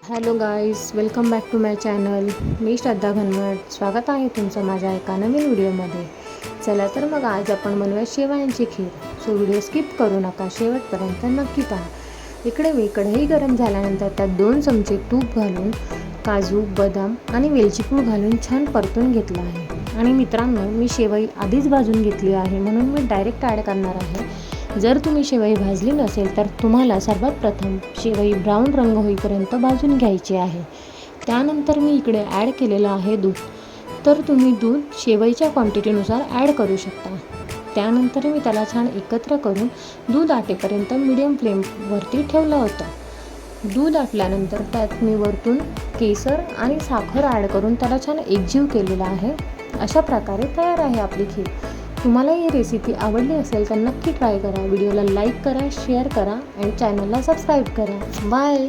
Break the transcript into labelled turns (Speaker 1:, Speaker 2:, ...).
Speaker 1: Hello guys, welcome back to my channel. मी श्रद्धा घनवट. स्वागत आहे तुमचं माझ्या एका नवीन व्हिडिओमध्ये. चला तर मग आज आपण बनवूया शेवयांची खीर. सो व्हिडिओ स्किप करू नका, शेवटपर्यंत नक्की पहा. इकडे मी कढई गरम झाल्यानंतर त्यात 2 चमचे तूप घालून काजू, बदाम आणि वेलची पूड घालून छान परतून घेतलं आहे. आणि मित्रांनो, मी शेवई आधीच भाजून घेतली आहे, म्हणून मी डायरेक्ट ॲड करणार आहे. जर तुम्ही शेवई भाजली नसेल तर तुम्हाला सर्वात प्रथम शेवई ब्राऊन रंग होईपर्यंत भाजून घ्यायची आहे. त्यानंतर मी इकडे ॲड केलेलं आहे दूध. तर तुम्ही दूध शेवईच्या क्वांटिटीनुसार ॲड करू शकता. त्यानंतर मी त्याला छान एकत्र करून दूध आटेपर्यंत मीडियम फ्लेमवरती ठेवलं होतं. दूध आटल्यानंतर त्यात मी वरतून केसर आणि साखर ॲड करून त्याला छान एकजीव केलेला आहे. अशा प्रकारे तयार आहे आपली खीर. तुम्हाला ही रेसिपी आवडली असेल तर नक्की ट्राय करा. व्हिडिओला लाईक करा, शेअर करा आणि चॅनलला सबस्क्राईब करा. बाय.